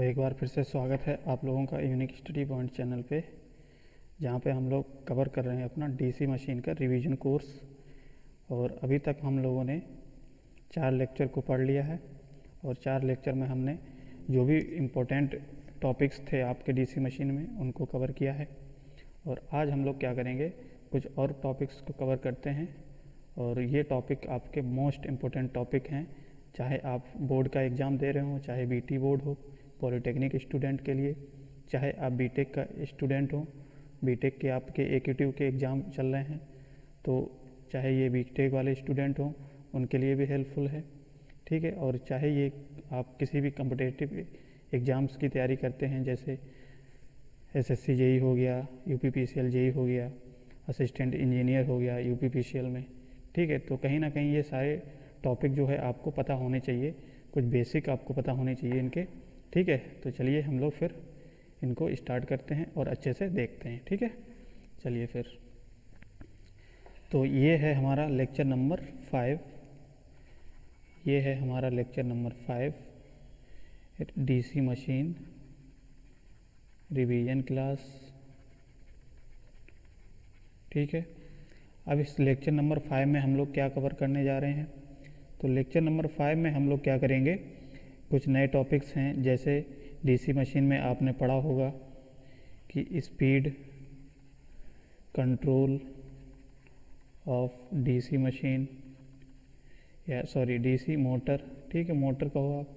एक बार फिर से स्वागत है आप लोगों का यूनिक स्टडी पॉइंट चैनल पे, जहाँ पे हम लोग कवर कर रहे हैं अपना डीसी मशीन का रिवीजन कोर्स। और अभी तक हम लोगों ने 4 लेक्चर को पढ़ लिया है और 4 लेक्चर में हमने जो भी इम्पोर्टेंट टॉपिक्स थे आपके डीसी मशीन में उनको कवर किया है। और आज हम लोग क्या करेंगे, कुछ और टॉपिक्स को कवर करते हैं। और ये टॉपिक आपके मोस्ट इम्पोर्टेंट टॉपिक हैं, चाहे आप बोर्ड का एग्ज़ाम दे रहे हो, चाहे बीटी बोर्ड हो पॉलिटेक्निक स्टूडेंट के लिए, चाहे आप बीटेक का स्टूडेंट हो, बीटेक के आपके एक्यूटिव के एग्ज़ाम चल रहे हैं, तो चाहे ये बीटेक वाले स्टूडेंट हो उनके लिए भी हेल्पफुल है, ठीक है। और चाहे ये आप किसी भी कम्पिटिटिव एग्ज़ाम्स की तैयारी करते हैं, जैसे एसएससी जेई हो गया, यूपीपीसीएल जेई हो गया, असिस्टेंट इंजीनियर हो गया यूपीपीसीएल में, ठीक है। तो कहीं ना कहीं ये सारे टॉपिक जो है आपको पता होने चाहिए, कुछ बेसिक आपको पता होने चाहिए इनके, ठीक है। तो चलिए हम लोग फिर इनको स्टार्ट करते हैं और अच्छे से देखते हैं, ठीक है। चलिए फिर, तो ये है हमारा लेक्चर नंबर 5, ये है हमारा lecture number 5 DC machine revision class, ठीक है। अब इस लेक्चर नंबर 5 में हम लोग क्या कवर करने जा रहे हैं, तो लेक्चर नंबर 5 में हम लोग क्या करेंगे, कुछ नए टॉपिक्स हैं। जैसे डीसी मशीन में आपने पढ़ा होगा कि speed control of DC machine, या सॉरी डीसी मोटर, ठीक है, मोटर कहो आप,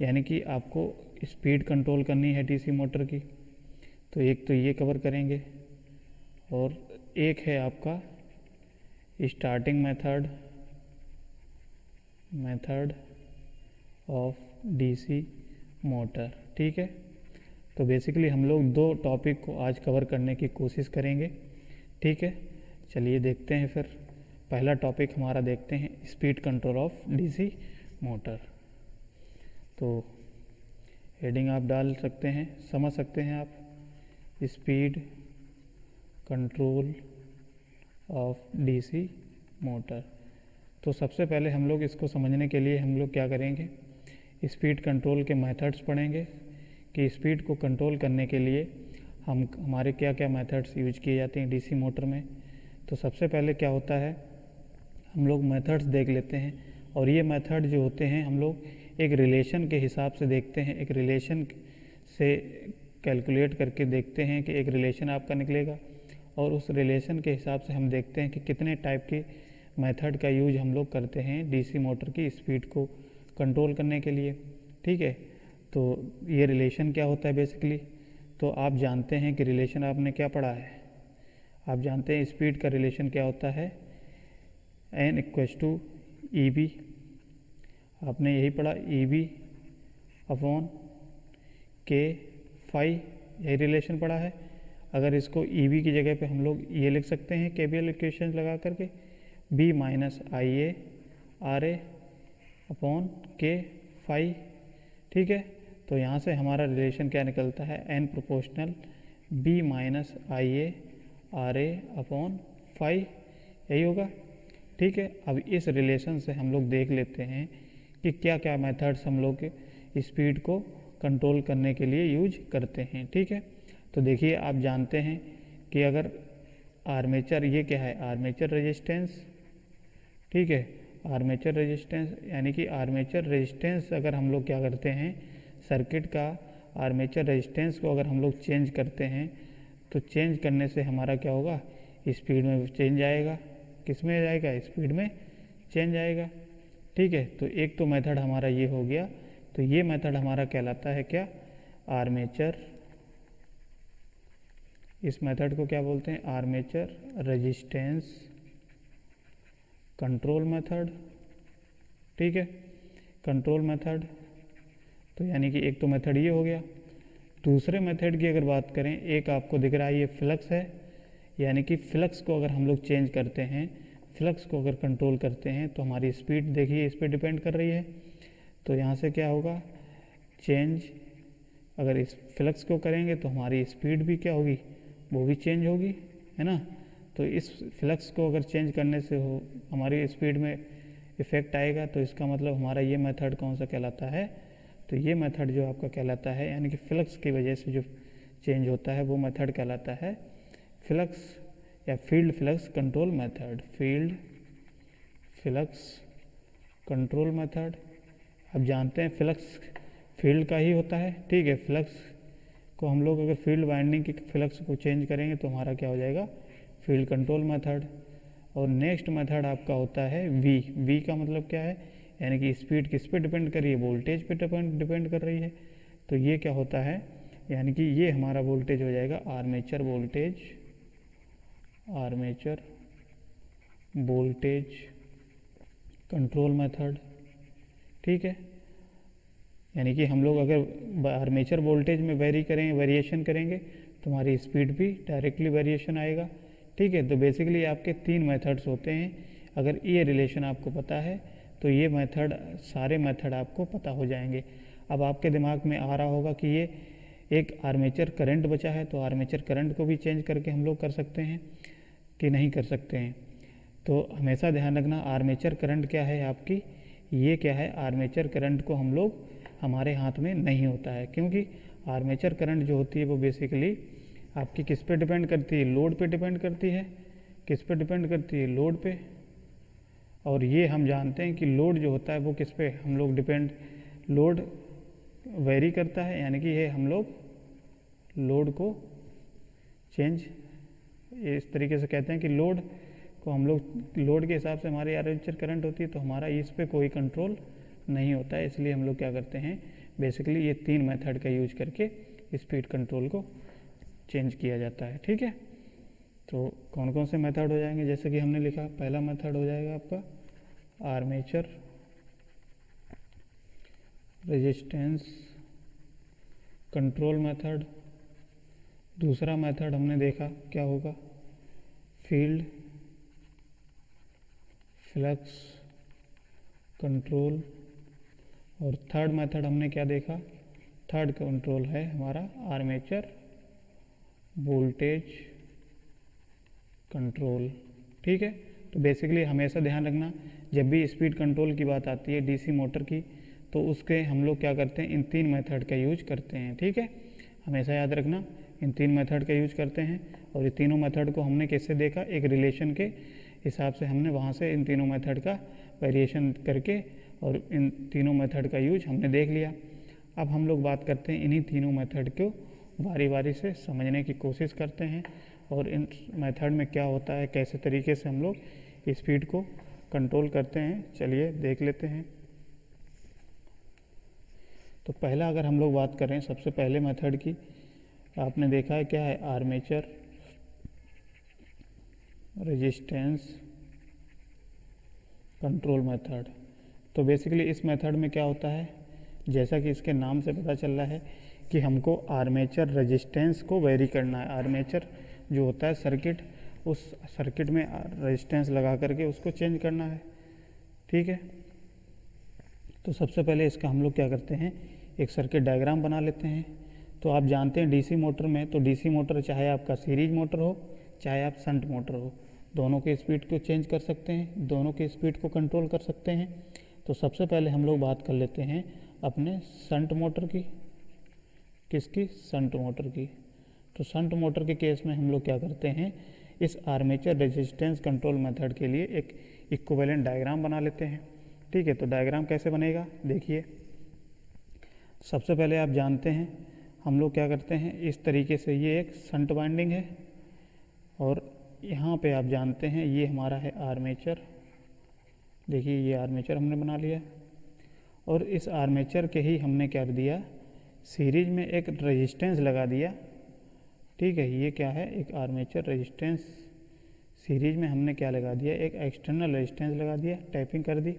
यानी कि आपको स्पीड कंट्रोल करनी है डीसी मोटर की। तो एक तो ये कवर करेंगे, और एक है आपका starting method of DC motor, ठीक है। तो बेसिकली हम लोग 2 टॉपिक को आज कवर करने की कोशिश करेंगे, ठीक है। चलिए देखते हैं फिर, पहला टॉपिक हमारा देखते हैं speed control of DC motor. तो हेडिंग आप डाल सकते हैं, समझ सकते हैं आप, speed control of DC motor. तो सबसे पहले हम लोग इसको समझने के लिए हम लोग क्या करेंगे, स्पीड कंट्रोल के मेथड्स पढ़ेंगे कि स्पीड को कंट्रोल करने के लिए हमारे क्या क्या मेथड्स यूज किए जाते हैं डीसी मोटर में। तो सबसे पहले क्या होता है, हम लोग मेथड्स देख लेते हैं। और ये मेथड जो होते हैं हम लोग एक रिलेशन के हिसाब से देखते हैं, एक रिलेशन से कैलकुलेट करके देखते हैं कि एक रिलेशन आपका निकलेगा, और उस रिलेशन के हिसाब से हम देखते हैं कि कितने टाइप की मेथड का यूज हम लोग करते हैं डीसी मोटर की स्पीड को कंट्रोल करने के लिए, ठीक है। तो ये रिलेशन क्या होता है बेसिकली, तो आप जानते हैं कि रिलेशन आपने क्या पढ़ा है, आप जानते हैं स्पीड का रिलेशन क्या होता है, n = EB, आपने यही पढ़ा, EB अपॉन K∅, यही रिलेशन पढ़ा है। अगर इसको EB की जगह पे हम लोग ये लिख सकते हैं केवीएल इक्वेशन लगा करके, B - IA RA upon K∅, ठीक है। तो यहाँ से हमारा रिलेशन क्या निकलता है, n proportional B - IA RA upon ∅, यही होगा, ठीक है। अब इस रिलेशन से हम लोग देख लेते हैं कि क्या क्या मेथड्स हम लोग स्पीड को कंट्रोल करने के लिए यूज करते हैं, ठीक है। तो देखिए, आप जानते हैं कि अगर आर्मेचर, ये क्या है, आर्मेचर रेजिस्टेंस, ठीक है, आर्मेचर रेजिस्टेंस, यानी कि आर्मेचर रेजिस्टेंस अगर हम लोग क्या करते हैं, सर्किट का आर्मेचर रेजिस्टेंस को अगर हम लोग चेंज करते हैं, तो चेंज करने से हमारा क्या होगा, स्पीड में चेंज आएगा। किस में जाएगा, स्पीड में चेंज आएगा, ठीक है। तो एक तो मेथड हमारा ये हो गया। तो ये मेथड हमारा कहलाता है क्या, आर्मेचर, इस मेथड को क्या बोलते हैं, आर्मेचर रेजिस्टेंस कंट्रोल मेथड, ठीक है, कंट्रोल मेथड। तो यानी कि एक तो मेथड ये हो गया। दूसरे मेथड की अगर बात करें, एक आपको दिख रहा है ये फ्लक्स है, यानी कि फ्लक्स को अगर हम लोग चेंज करते हैं, फ्लक्स को अगर कंट्रोल करते हैं, तो हमारी स्पीड देखिए इस पर डिपेंड कर रही है। तो यहाँ से क्या होगा, चेंज, अगर इस फ्लक्स को करेंगे तो हमारी स्पीड भी क्या होगी, वो भी चेंज होगी, है ना। तो इस फ्लक्स को अगर चेंज करने से हमारी स्पीड में इफ़ेक्ट आएगा, तो इसका मतलब हमारा ये मेथड कौन सा कहलाता है, तो ये मेथड जो आपका कहलाता है, यानी कि फ्लक्स की वजह से जो चेंज होता है वो मेथड कहलाता है फ्लक्स या field flux control method. Field flux control method. अब जानते हैं फ्लक्स फील्ड का ही होता है, ठीक है। फ्लक्स को हम लोग अगर फील्ड वाइंडिंग की फ्लक्स को चेंज करेंगे तो हमारा क्या हो जाएगा, फील्ड कंट्रोल मेथड। और नेक्स्ट मेथड आपका होता है वी। वी का मतलब क्या है, यानी कि स्पीड किस पे डिपेंड कर रही है, वोल्टेज पे डिपेंड कर रही है। तो ये क्या होता है, यानी कि ये हमारा वोल्टेज हो जाएगा armature voltage, armature voltage control method, ठीक है। यानी कि हम लोग अगर आर्मेचर वोल्टेज में वेरिएशन करेंगे तो हमारी स्पीड भी डायरेक्टली वेरिएशन आएगा, ठीक है। तो बेसिकली आपके 3 मेथड्स होते हैं। अगर ये रिलेशन आपको पता है तो ये मेथड, सारे मेथड आपको पता हो जाएंगे। अब आपके दिमाग में आ रहा होगा कि ये एक आर्मेचर करंट बचा है, तो आर्मेचर करंट को भी चेंज करके हम लोग कर सकते हैं कि नहीं कर सकते हैं। तो हमेशा ध्यान रखना, आर्मेचर करंट क्या है आपकी, ये क्या है, आर्मेचर करंट को हम लोग हमारे हाथ में नहीं होता है, क्योंकि आर्मेचर करंट जो होती है वो बेसिकली आपकी किस पे डिपेंड करती है, लोड पे डिपेंड करती है। किस पे डिपेंड करती है, लोड पे। और ये हम जानते हैं कि लोड जो होता है वो किस पे हम लोग डिपेंड, लोड वेरी करता है, यानी कि ये हम लोग लोड को चेंज इस तरीके से कहते हैं कि लोड को हम लोग, लोड के हिसाब से हमारी आर्मेचर करंट होती है, तो हमारा इस पे कोई कंट्रोल नहीं होता है। इसलिए हम लोग क्या करते हैं, बेसिकली ये 3 मेथड का यूज करके स्पीड कंट्रोल को चेंज किया जाता है, ठीक है। तो कौन कौन से मेथड हो जाएंगे, जैसे कि हमने लिखा, पहला मेथड हो जाएगा आपका आर्मेचर रेजिस्टेंस कंट्रोल मेथड। दूसरा मेथड हमने देखा क्या होगा, फील्ड फ्लक्स कंट्रोल। और थर्ड मेथड हमने क्या देखा, थर्ड कंट्रोल है हमारा आर्मेचर वोल्टेज कंट्रोल, ठीक है। तो बेसिकली हमेशा ध्यान रखना, जब भी स्पीड कंट्रोल की बात आती है डीसी मोटर की, तो उसके हम लोग क्या करते हैं, इन 3 मेथड का यूज करते हैं, ठीक है। हमेशा याद रखना, इन 3 मेथड का यूज करते हैं। और ये तीनों मेथड को हमने कैसे देखा, एक रिलेशन के हिसाब से हमने वहाँ से इन तीनों मेथड का वेरिएशन करके और इन तीनों मेथड का यूज हमने देख लिया। अब हम लोग बात करते हैं इन्हीं तीनों मेथड को बारी बारी से समझने की कोशिश करते हैं, और इन मेथड में क्या होता है, कैसे तरीके से हम लोग स्पीड को कंट्रोल करते हैं, चलिए देख लेते हैं। तो पहला अगर हम लोग बात करें सबसे पहले मेथड की, आपने देखा है क्या है, आर्मेचर रेजिस्टेंस कंट्रोल मेथड। तो बेसिकली इस मेथड में क्या होता है, जैसा कि इसके नाम से पता चल रहा है कि हमको आर्मेचर रेजिस्टेंस को वेरी करना है। आर्मेचर जो होता है सर्किट, उस सर्किट में रेजिस्टेंस लगा करके उसको चेंज करना है, ठीक है। तो सबसे पहले इसका हम लोग क्या करते हैं, एक सर्किट डायग्राम बना लेते हैं। तो आप जानते हैं डीसी मोटर में, तो डीसी मोटर चाहे आपका सीरीज मोटर हो चाहे आप शंट मोटर हो, दोनों के स्पीड को चेंज कर सकते हैं, दोनों के स्पीड को कंट्रोल कर सकते हैं। तो सबसे पहले हम लोग बात कर लेते हैं अपने शंट मोटर की। किसकी, शंट मोटर की। तो शंट मोटर के केस में हम लोग क्या करते हैं, इस आर्मेचर रेजिस्टेंस कंट्रोल मेथड के लिए एक इक्विवेलेंट डायग्राम बना लेते हैं, ठीक है। तो डायग्राम कैसे बनेगा, देखिए। सबसे पहले आप जानते हैं हम लोग क्या करते हैं, इस तरीके से ये एक शंट वाइंडिंग है, और यहाँ पे आप जानते हैं ये हमारा है आर्मेचर। देखिए ये आर्मेचर हमने बना लिया, और इस आर्मेचर के ही हमने क्या दिया, सीरीज में एक रेजिस्टेंस लगा दिया, ठीक है। ये क्या है, एक आर्मेचर रेजिस्टेंस, सीरीज में हमने क्या लगा दिया, एक एक्सटर्नल रेजिस्टेंस लगा दिया, टाइपिंग कर दी।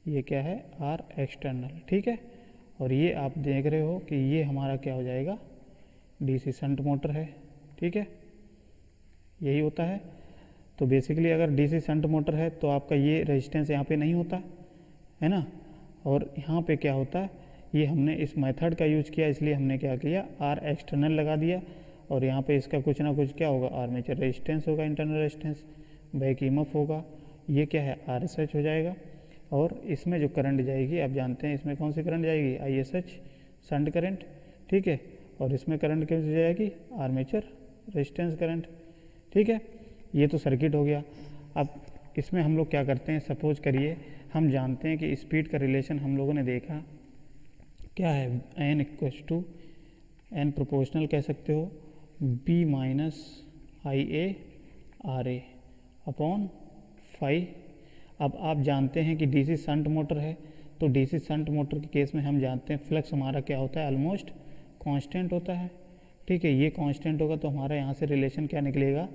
ये क्या है, आर एक्सटर्नल, ठीक है। और ये आप देख रहे हो कि ये हमारा क्या हो जाएगा, डीसी शंट मोटर है, ठीक है, यही होता है। तो बेसिकली अगर डीसी शंट मोटर है तो आपका ये रेजिस्टेंस यहाँ पे नहीं होता है ना, और यहाँ पे क्या होता है, ये हमने इस मेथड का यूज किया, इसलिए हमने क्या किया, आर एक्सटर्नल लगा दिया, और यहाँ पे इसका कुछ ना कुछ क्या होगा, आर्मेचर रेजिस्टेंस होगा, इंटरनल रेजिस्टेंस, बैक ईएमएफ होगा, ये क्या है, आरएसएच हो जाएगा। और इसमें जो करंट जाएगी आप जानते हैं इसमें कौन सी करंट जाएगी, ISH शंट करंट, ठीक है। और इसमें करंट कौन सी जाएगी, आर्मेचर रेजिस्टेंस करंट, ठीक है। ये तो सर्किट हो गया। अब इसमें हम लोग क्या करते हैं, सपोज करिए हम जानते हैं कि स्पीड का रिलेशन हम लोगों ने देखा क्या है, n equals to n proportional कह सकते हो B minus IA RA upon phi. अब आप जानते हैं कि DC शंट मोटर है, तो DC शंट मोटर के केस में हम जानते हैं फ्लक्स हमारा क्या होता है, ऑलमोस्ट कांस्टेंट होता है, ठीक है। ये कांस्टेंट होगा तो हमारा यहाँ से रिलेशन क्या निकलेगा,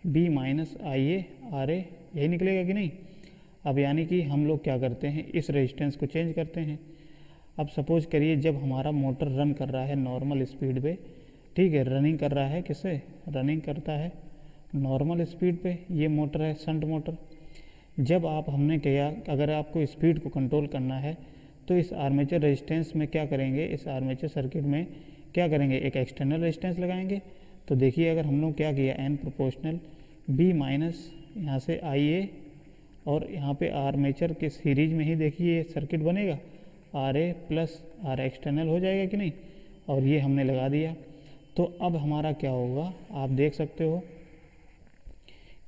B माइनस IA RA, यही निकलेगा कि नहीं। अब यानी कि हम लोग क्या करते हैं, इस रेजिस्टेंस को चेंज करते हैं। अब सपोज करिए जब हमारा मोटर रन कर रहा है नॉर्मल स्पीड पे, ठीक है, रनिंग कर रहा है, किससे रनिंग करता है, नॉर्मल स्पीड पे, ये मोटर है शंट मोटर। जब आप हमने किया, अगर आपको स्पीड को कंट्रोल करना है तो इस आर्मेचर रेजिस्टेंस में क्या करेंगे, इस आर्मेचर सर्किट में क्या करेंगे, एक एक्सटर्नल रेजिस्टेंस लगाएंगे। तो देखिए अगर हम लोग क्या किया, n प्रोपोर्शनल B माइनस यहाँ से IA और यहाँ पे आर्मेचर के सीरीज में ही देखिए ये सर्किट बनेगा, RA प्लस R एक्सटर्नल हो जाएगा कि नहीं, और ये हमने लगा दिया। तो अब हमारा क्या होगा, आप देख सकते हो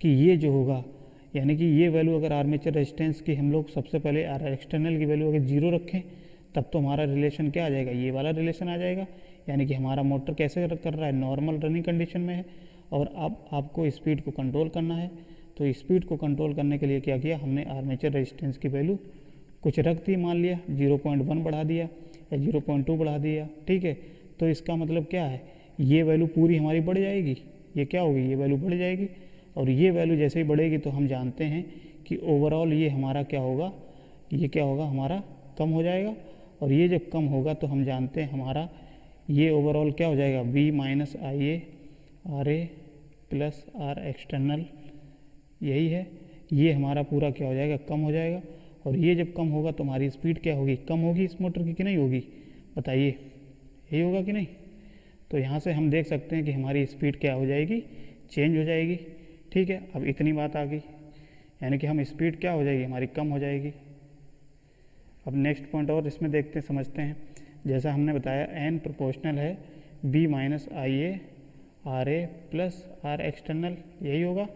कि ये जो होगा, यानी कि ये वैल्यू अगर आर्मेचर रेजिस्टेंस की हम लोग सबसे पहले R एक्सटर्नल की वैल्यू अगर 0 रखें तब तो हमारा रिलेशन क्या आ जाएगा, ये वाला रिलेशन आ जाएगा। यानी कि हमारा मोटर कैसे कर रहा है, नॉर्मल रनिंग कंडीशन में है, और अब आपको स्पीड को कंट्रोल करना है। तो स्पीड को कंट्रोल करने के लिए क्या किया हमने, आर्मेचर रेजिस्टेंस की वैल्यू कुछ रख दी, मान लिया 0.1 बढ़ा दिया या 0.2 बढ़ा दिया, ठीक है। तो इसका मतलब क्या है, ये वैल्यू पूरी हमारी बढ़ जाएगी, ये क्या होगी, ये वैल्यू बढ़ जाएगी। और ये वैल्यू जैसे ही बढ़ेगी तो हम जानते हैं कि ओवरऑल ये हमारा क्या होगा, ये क्या होगा हमारा कम हो जाएगा। और ये जब कम होगा तो हम जानते हैं हमारा ये ओवरऑल क्या हो जाएगा, B minus IA RA plus R external, यही है, ये हमारा पूरा क्या हो जाएगा, कम हो जाएगा। और ये जब कम होगा तो हमारी स्पीड क्या होगी, कम होगी इस मोटर की कि नहीं होगी, बताइए, यही होगा कि नहीं। तो यहाँ से हम देख सकते हैं कि हमारी स्पीड क्या हो जाएगी, चेंज हो जाएगी, ठीक है। अब इतनी बात आ गई, यानी कि हम स्पीड क्या हो जाएगी हमारी, कम हो जाएगी। अब नेक्स्ट पॉइंट और इसमें देखते हैं, समझते हैं। जैसा हमने बताया n प्रोपोर्शनल है B minus IA RA plus R external, यही होगा।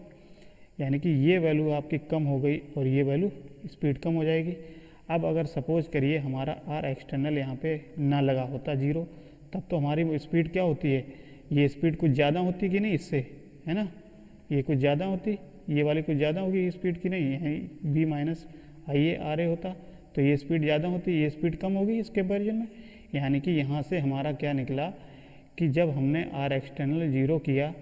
यानी कि ये वैल्यू आपकी कम हो गई और ये वैल्यू स्पीड कम हो जाएगी। अब अगर सपोज करिए हमारा R एक्सटर्नल यहाँ पे ना लगा होता 0, तब तो हमारी स्पीड क्या होती है, ये स्पीड कुछ ज़्यादा होती कि नहीं इससे, है ना, ये कुछ ज़्यादा होती, ये वाली कुछ ज़्यादा होगी स्पीड की नहीं, यहीं B माइनस IA RA होता तो ये स्पीड ज़्यादा होती, ये स्पीड कम होगी इस कंपेरिजन में। यानी कि यहाँ से हमारा क्या निकला कि जब हमने R एक्सटर्नल 0 किया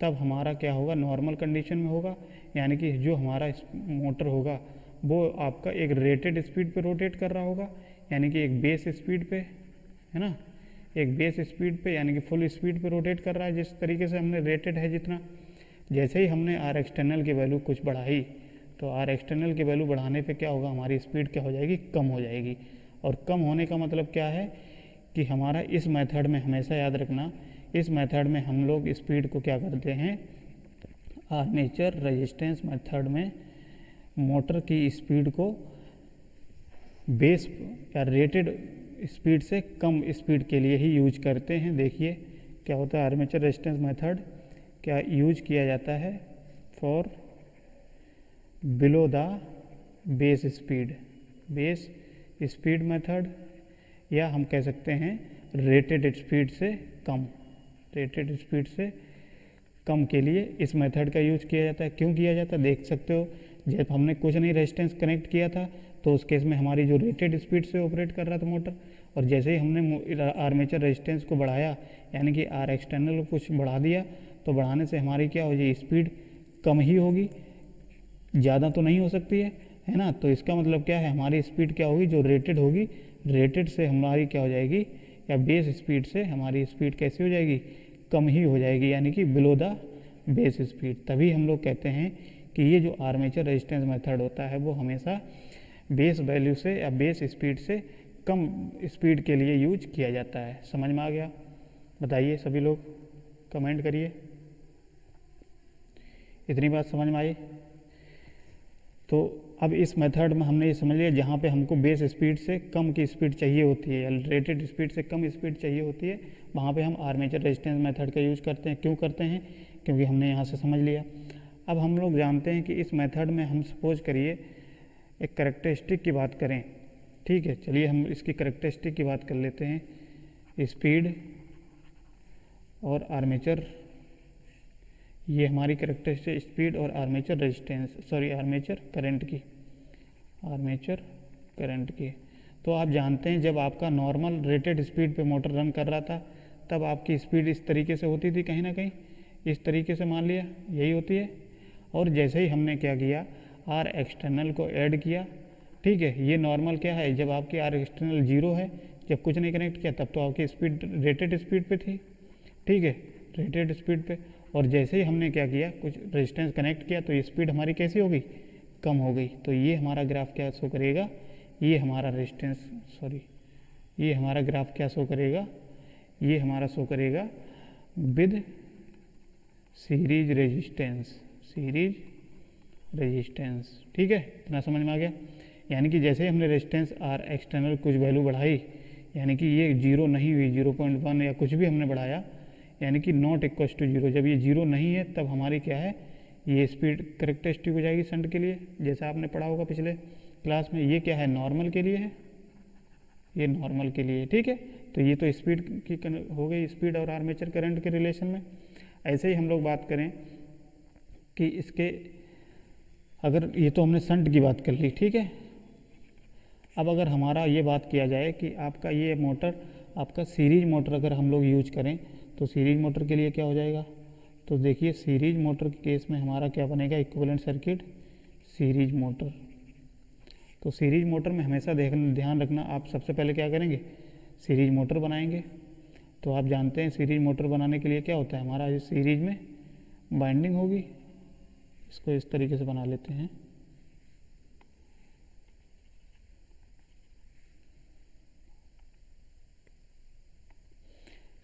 तब हमारा क्या होगा, नॉर्मल कंडीशन में होगा। यानी कि जो हमारा मोटर होगा वो आपका एक रेटेड स्पीड पे रोटेट कर रहा होगा, यानी कि एक बेस स्पीड पे, है ना, एक बेस स्पीड पे, यानी कि फुल स्पीड पे रोटेट कर रहा है जिस तरीके से हमने रेटेड है जितना। जैसे ही हमने R एक्सटर्नल की वैल्यू कुछ बढ़ाई तो R एक्सटर्नल की वैल्यू बढ़ाने पे क्या होगा, हमारी स्पीड क्या हो जाएगी, कम हो जाएगी। और कम होने का मतलब क्या है कि हमारा इस मेथड में, हमेशा याद रखना, इस मेथड में हम लोग स्पीड को क्या करते हैं, आर्मेचर रेजिस्टेंस मेथड में मोटर की स्पीड को बेस या रेटेड स्पीड से कम स्पीड के लिए ही यूज करते हैं। देखिए क्या होता है, आर्मेचर रेजिस्टेंस मेथड क्या यूज किया जाता है, for below the base speed method, या हम कह सकते हैं रेटेड स्पीड से कम के लिए इस मेथड का यूज किया जाता है। क्यों किया जाता है, देख सकते हो, जब हमने कुछ नहीं रेजिस्टेंस कनेक्ट किया था तो उस केस में हमारी जो रेटेड स्पीड से ऑपरेट कर रहा था मोटर, और जैसे ही हमने आर्मेचर रेजिस्टेंस को बढ़ाया, यानी कि R एक्सटर्नल को कुछ बढ़ा दिया, तो बढ़ाने से हमारी क्या हो जाएगी, स्पीड कम ही होगी, ज़्यादा तो नहीं हो सकती है ना। तो इसका मतलब क्या है, हमारी स्पीड क्या होगी, जो रेटेड होगी, रेटेड से हमारी क्या हो जाएगी, या बेस स्पीड से हमारी स्पीड कैसी हो जाएगी, कम ही हो जाएगी, यानी कि बिलो द बेस स्पीड। तभी हम लोग कहते हैं कि ये जो आर्मेचर रेजिस्टेंस मेथड होता है वो हमेशा बेस वैल्यू से या बेस स्पीड से कम स्पीड के लिए यूज किया जाता है। समझ में आ गया, बताइए सभी लोग, कमेंट करिए, इतनी बात समझ में आई। तो अब इस मेथड में हमने ये समझ लिया जहाँ पे हमको बेस स्पीड से कम की स्पीड चाहिए होती है या रेटेड स्पीड से कम स्पीड चाहिए होती है, वहाँ पे हम आर्मेचर रेजिस्टेंस मेथड का यूज़ करते हैं। क्यों करते हैं? क्योंकि हमने यहाँ से समझ लिया। अब हम लोग जानते हैं कि इस मेथड में हम सपोज करिए एक करेक्टरिस्टिक की बात करें, ठीक है। चलिए हम इसकी करेक्टरिस्टिक की बात कर लेते हैं, स्पीड और आर्मेचर, ये हमारी करेक्टरिस्टिक स्पीड और armature resistance, sorry armature current की, आर्मेचर करंट की। तो आप जानते हैं जब आपका नॉर्मल रेटेड स्पीड पे मोटर रन कर रहा था तब आपकी स्पीड इस तरीके से होती थी, कहीं ना कहीं इस तरीके से मान लिया यही होती है। और जैसे ही हमने क्या किया, आर एक्सटर्नल को ऐड किया, ठीक है। ये नॉर्मल क्या है, जब आपकी आर एक्सटर्नल 0 है, जब कुछ नहीं कनेक्ट किया तब तो आपकी स्पीड रेटेड स्पीड पे थी, ठीक है, रेटेड स्पीड पे। और जैसे ही हमने क्या किया, कुछ रेजिस्टेंस कनेक्ट किया तो ये स्पीड हमारी कैसी हो गई, कम हो गई। तो ये हमारा ग्राफ क्या शो करेगा, ये हमारा रेजिस्टेंस, सॉरी ये हमारा ग्राफ क्या शो करेगा, ये हमारा शो करेगा with series resistance, series resistance, ठीक है। इतना समझ में आ गया। यानी कि जैसे हमने रेजिस्टेंस आर एक्सटर्नल कुछ वैल्यू बढ़ाई, यानी कि ये 0 नहीं हुई, 0.1 या कुछ भी हमने बढ़ाया, यानी कि नॉट इक्वल टू 0, जब ये 0 नहीं है तब हमारी क्या है, ये स्पीड करेक्टरिस्टिक हो जाएगी शंट के लिए, जैसा आपने पढ़ा होगा पिछले क्लास में। ये क्या है, नॉर्मल के लिए है, ये नॉर्मल के लिए, ठीक है। तो ये तो स्पीड की हो गई, स्पीड और आर्मेचर करंट के रिलेशन में। ऐसे ही हम लोग बात करें कि इसके, अगर ये तो हमने शंट की बात कर ली, ठीक है। अब अगर हमारा ये बात किया जाए कि आपका ये मोटर, आपका सीरीज मोटर अगर हम लोग यूज करें तो सीरीज मोटर के लिए क्या हो जाएगा, तो देखिए सीरीज मोटर के केस में हमारा क्या बनेगा, इक्विवेलेंट सर्किट सीरीज मोटर। तो सीरीज मोटर में हमेशा ध्यान रखना, आप सबसे पहले क्या करेंगे, सीरीज मोटर बनाएंगे। तो आप जानते हैं सीरीज मोटर बनाने के लिए क्या होता है, हमारा इस सीरीज में बाइंडिंग होगी, इसको इस तरीके से बना लेते हैं।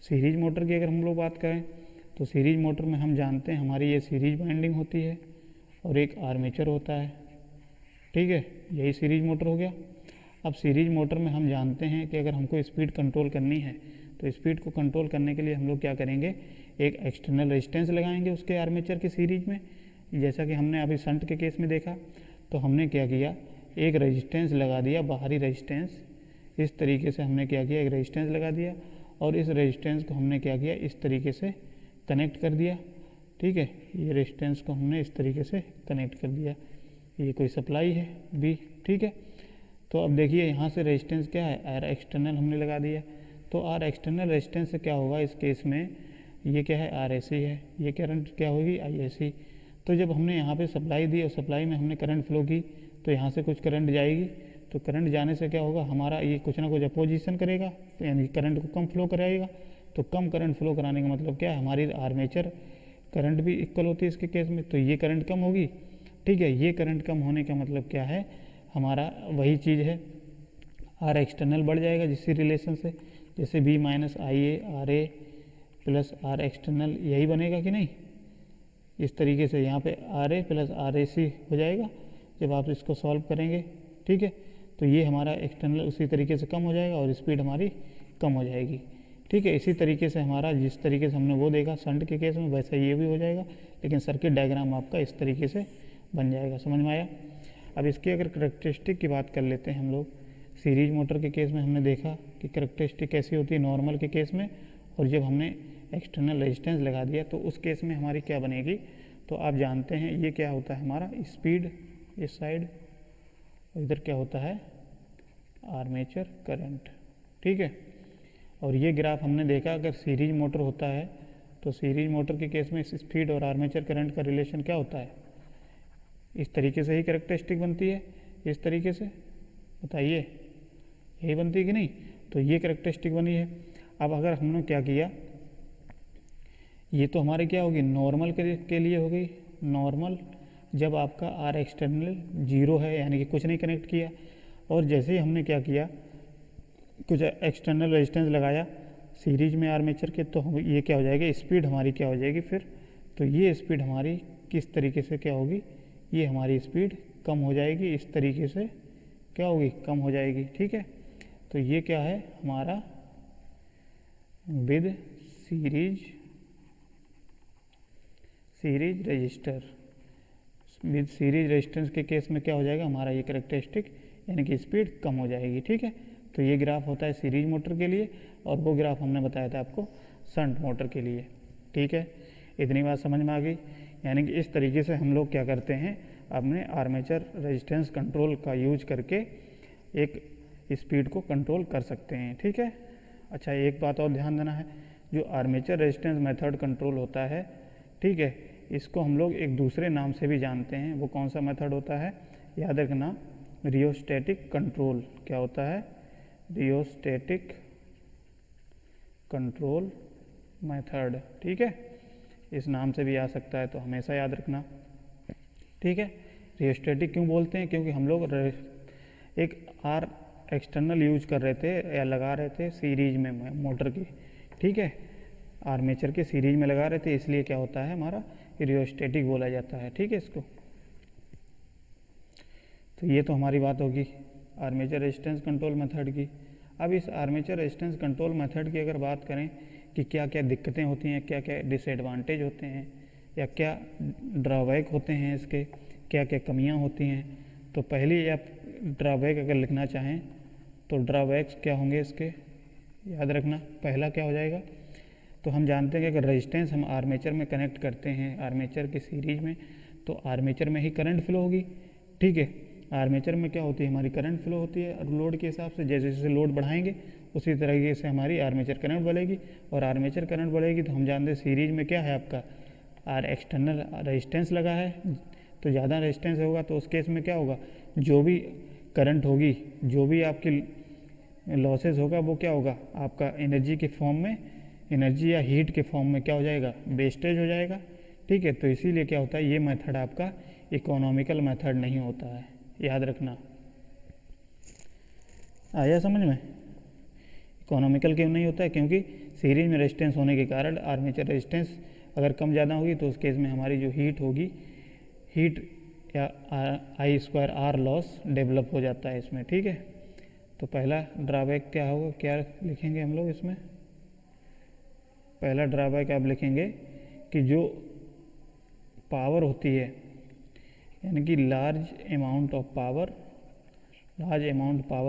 सीरीज मोटर की अगर हम लोग बात करें तो सीरीज मोटर में हम जानते हैं हमारी ये सीरीज बाइंडिंग होती है और एक आर्मेचर होता है, ठीक है, यही सीरीज मोटर हो गया। अब सीरीज मोटर में हम जानते हैं कि अगर हमको स्पीड कंट्रोल करनी है तो स्पीड को कंट्रोल करने के लिए हम लोग क्या करेंगे, एक एक्सटर्नल रेजिस्टेंस लगाएंगे उसके आर्मेचर की सीरीज में, जैसा कि हमने अभी शंट के केस में देखा। तो हमने क्या किया, एक रेजिस्टेंस लगा दिया, बाहरी रेजिस्टेंस, इस तरीके से हमने क्या किया, एक रेजिस्टेंस लगा दिया और इस रेजिस्टेंस को हमने क्या किया, इस तरीके से कनेक्ट कर दिया, ठीक है। ये रेजिस्टेंस को हमने इस तरीके से कनेक्ट कर दिया, ये कोई सप्लाई है बी, ठीक है। तो अब देखिए यहाँ से रेजिस्टेंस क्या है, आर एक्सटर्नल हमने लगा दिया। तो आर एक्सटर्नल रेजिस्टेंस से क्या होगा इस केस में, ये क्या है, आर ए सी है, ये करंट क्या होगी, आई ए सी। तो जब हमने यहाँ पे सप्लाई दी और सप्लाई में हमने करंट फ्लो की तो यहाँ से कुछ करंट जाएगी, तो करंट जाने से क्या होगा, हमारा ये कुछ ना कुछ अपोजिशन करेगा, यानी करंट को कम फ्लो कराएगा। तो कम करंट फ्लो कराने का मतलब क्या है, हमारी आर्मेचर करंट भी इक्वल होती है इसके केस में, तो ये करंट कम होगी, ठीक है। ये करंट कम होने का मतलब क्या है, हमारा वही चीज़ है, आर एक्सटर्नल बढ़ जाएगा जिससे रिलेशन से, जैसे B minus I A R A plus R external, यही बनेगा कि नहीं, इस तरीके से यहाँ पे R A plus R A C हो जाएगा जब आप इसको सॉल्व करेंगे, ठीक है। तो ये हमारा एक्सटर्नल उसी तरीके से कम हो जाएगा और स्पीड हमारी कम हो जाएगी, ठीक है। इसी तरीके से हमारा जिस तरीके से हमने वो देखा शंट के केस में, वैसा ये भी हो जाएगा, लेकिन सर्किट डायग्राम आपका इस तरीके से बन जाएगा, समझ में आया। अब इसकी अगर करेक्टरिस्टिक की बात कर लेते हैं हम लोग, सीरीज मोटर के केस में हमने देखा कि करेक्टरिस्टिक कैसी होती है नॉर्मल के केस में, और जब हमने एक्सटर्नल रेजिस्टेंस लगा दिया तो उस केस में हमारी क्या बनेगी। तो आप जानते हैं ये क्या होता है हमारा स्पीड इस साइड, और इधर क्या होता है आर्मेचर करंट, ठीक है। और ये ग्राफ हमने देखा अगर सीरीज मोटर होता है तो सीरीज मोटर के केस में स्पीड और आर्मेचर करंट का रिलेशन क्या होता है, इस तरीके से ही करेक्टरिस्टिक बनती है, इस तरीके से, बताइए यही बनती है कि नहीं। तो ये करेक्टरिस्टिक बनी है। अब अगर हमने क्या किया, ये तो हमारी क्या होगी नॉर्मल के लिए हो गई, नॉर्मल जब आपका आर एक्सटर्नल 0 है, यानी कि कुछ नहीं कनेक्ट किया, और जैसे ही हमने क्या किया कुछ एक्सटर्नल रेजिस्टेंस लगाया सीरीज में आर्मेचर के, तो हम ये क्या हो जाएगा, स्पीड हमारी क्या हो जाएगी फिर, तो ये स्पीड हमारी किस तरीके से क्या होगी, ये हमारी स्पीड कम हो जाएगी, इस तरीके से क्या होगी, कम हो जाएगी। ठीक है, तो ये क्या है हमारा with series register. With series resistance के केस में क्या हो जाएगा, हमारा ये कैरेक्टरिस्टिक यानी कि स्पीड कम हो जाएगी। ठीक है, तो ये ग्राफ होता है सीरीज मोटर के लिए, और वो ग्राफ हमने बताया था आपको शंट मोटर के लिए। ठीक है, इतनी बात समझ में आ गई। यानी कि इस तरीके से हम लोग क्या करते हैं, अपने आर्मेचर रेजिस्टेंस कंट्रोल का यूज करके एक स्पीड को कंट्रोल कर सकते हैं। ठीक है, अच्छा एक बात और ध्यान देना है, जो आर्मेचर रेजिस्टेंस मेथड कंट्रोल होता है, ठीक है, इसको हम लोग एक दूसरे नाम से भी जानते हैं। वो कौन सा मेथड होता है, याद रखना, रियोस्टैटिक कंट्रोल। क्या होता है, रियोस्टैटिक कंट्रोल मेथड। ठीक है, इस नाम से भी आ सकता है, तो हमेशा याद रखना। ठीक है, रियोस्टैटिक क्यों बोलते हैं, क्योंकि हम लोग एक आर एक्सटर्नल यूज कर रहे थे या लगा रहे थे सीरीज में मोटर की। ठीक है, आर्मेचर के सीरीज में लगा रहे थे, इसलिए क्या होता है हमारा रियोस्टैटिक बोला जाता है। ठीक है, इसको तो ये तो हमारी बात होगी आर्मेचर रेजिस्टेंस कंट्रोल मेथड की। अब इस आर्मेचर रेजिस्टेंस कंट्रोल मेथड की अगर बात करें कि क्या क्या दिक्कतें होती हैं, क्या क्या डिसएडवांटेज होते हैं, या क्या ड्रॉबैक होते हैं इसके, क्या क्या कमियां होती हैं, तो पहली आप ड्रॉबैक अगर लिखना चाहें तो ड्रॉबैक्स क्या होंगे इसके, याद रखना। पहला क्या हो जाएगा, तो हम जानते हैं कि अगर रेजिस्टेंस हम आर्मेचर में कनेक्ट करते हैं, आर्मेचर के सीरीज में, तो आर्मेचर में ही करंट फ्लो होगी। ठीक है, आर्मेचर में क्या होती है, हमारी करंट फ्लो होती है, और लोड के हिसाब से जैसे जैसे लोड बढ़ाएंगे उसी तरीके से हमारी आर्मेचर करंट बढ़ेगी, और आर्मेचर करंट बढ़ेगी तो हम जानते हैं सीरीज में क्या है आपका आर एक्सटर्नल रेजिस्टेंस लगा है, तो ज़्यादा रेजिस्टेंस होगा तो उस केस में क्या होगा, जो भी करंट होगी, जो भी आपकी लॉसेस होगा, वो क्या होगा आपका एनर्जी के फॉर्म में, एनर्जी या हीट के फॉर्म में क्या हो जाएगा, वेस्टेज हो जाएगा। ठीक है, तो इसीलिए क्या होता है, ये मेथड आपका इकोनॉमिकल मेथड नहीं होता है, याद रखना। आया समझ में, इकोनॉमिकल क्यों नहीं होता है, क्योंकि सीरीज में रेजिस्टेंस होने के कारण आर्मेचर रेजिस्टेंस अगर कम ज़्यादा होगी तो उस केस में हमारी जो हीट होगी, हीट या I²R लॉस डेवलप हो जाता है इसमें। ठीक है, तो पहला ड्रॉबैक क्या होगा, क्या लिखेंगे हम लोग इसमें, पहला ड्रॉबैक आप लिखेंगे कि जो पावर होती है, यानी कि लार्ज अमाउंट ऑफ पावर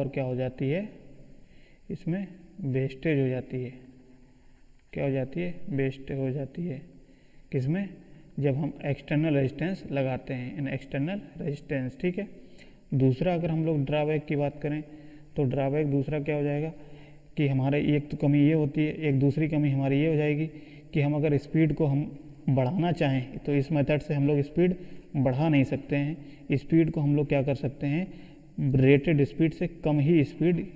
क्या हो जाती है, इसमें वेस्टेज हो जाती है। क्या हो जाती है, वेस्टेज हो जाती है, किसमें, जब हम एक्सटर्नल रेजिस्टेंस लगाते हैं, इन एक्सटर्नल रेजिस्टेंस। ठीक है, दूसरा अगर हम लोग ड्रॉबैक की बात करें तो ड्रॉबैक दूसरा क्या हो जाएगा कि हमारे एक तो कमी ये होती है, एक दूसरी कमी हमारी ये हो जाएगी कि हम अगर स्पीड को हम बढ़ाना चाहें तो इस मेथड से हम लोग स्पीड बढ़ा नहीं सकते हैं। स्पीड को हम लोग क्या कर सकते हैं, रेटेड स्पीड से कम ही स्पीड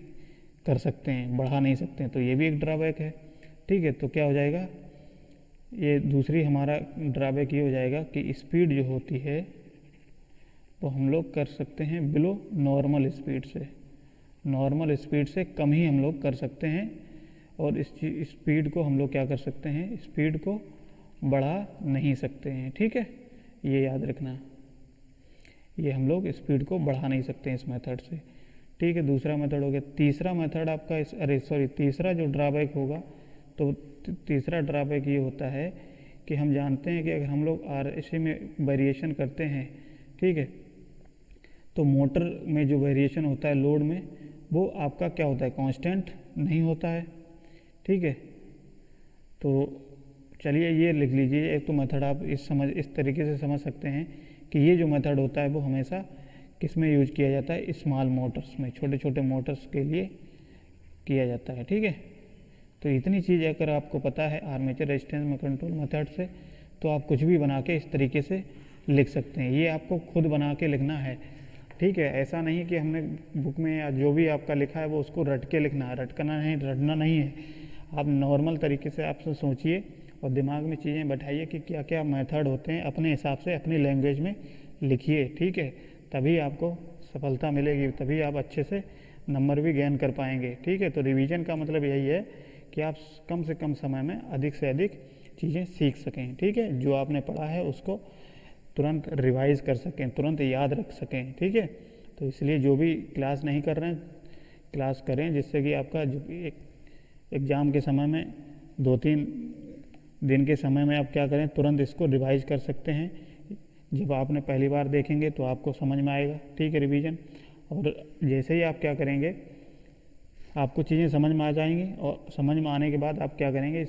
कर सकते हैं, बढ़ा नहीं सकते हैं, तो ये भी एक ड्रॉबैक है। ठीक है, तो क्या हो जाएगा, ये दूसरी हमारा ड्रॉबैक ये हो जाएगा कि स्पीड जो होती है वो हम लोग कर सकते हैं बिलो नॉर्मल स्पीड से, नॉर्मल स्पीड से कम ही हम लोग कर सकते हैं, और इस स्पीड को हम लोग क्या कर सकते हैं, स्पीड को बढ़ा नहीं सकते हैं। ठीक है, ये याद रखना, ये हम लोग स्पीड को बढ़ा नहीं सकते हैं इस मेथड से। ठीक है, दूसरा मेथड हो गया। तीसरा मेथड आपका तीसरा जो ड्रॉबैक होगा, तो तीसरा ड्रॉबैक ये होता है कि हम जानते हैं कि अगर हम लोग RSC में वेरिएशन करते हैं, ठीक है, तो मोटर में जो वेरिएशन होता है लोड में, वो आपका क्या होता है, कांस्टेंट नहीं होता है। ठीक है, तो चलिए ये लिख लीजिए, एक तो मेथड आप इस तरीके से समझ सकते हैं कि ये जो मेथड होता है वो हमेशा किस में यूज किया जाता है, स्मॉल मोटर्स में, छोटे छोटे मोटर्स के लिए किया जाता है। ठीक है, तो इतनी चीज़ अगर आपको पता है आर्मेचर रेजिस्टेंस में कंट्रोल मेथड से, तो आप कुछ भी बना के इस तरीके से लिख सकते हैं। ये आपको खुद बना के लिखना है। ठीक है, ऐसा नहीं कि हमने बुक में या जो भी आपका लिखा है वो उसको रट के लिखना है, रटना नहीं है। आप नॉर्मल तरीके से आप सोचिए और दिमाग में चीज़ें बैठाइए कि क्या क्या मेथड होते हैं, अपने हिसाब से अपनी लैंग्वेज में लिखिए। ठीक है, तभी आपको सफलता मिलेगी, तभी आप अच्छे से नंबर भी गेन कर पाएंगे। ठीक है, तो रिवीजन का मतलब यही है कि आप कम से कम समय में अधिक से अधिक चीज़ें सीख सकें। ठीक है, जो आपने पढ़ा है उसको तुरंत रिवाइज कर सकें, तुरंत याद रख सकें। ठीक है, तो इसलिए जो भी क्लास नहीं कर रहे हैं क्लास करें, जिससे कि आपका जो एक एग्ज़ाम के समय में 2-3 दिन के समय में आप क्या करें, तुरंत इसको रिवाइज कर सकते हैं। जब आपने पहली बार देखेंगे तो आपको समझ में आएगा। ठीक है, रिवीजन। और जैसे ही आप क्या करेंगे, आपको चीज़ें समझ में आ जाएंगी और समझ में आने के बाद आप क्या करेंगे,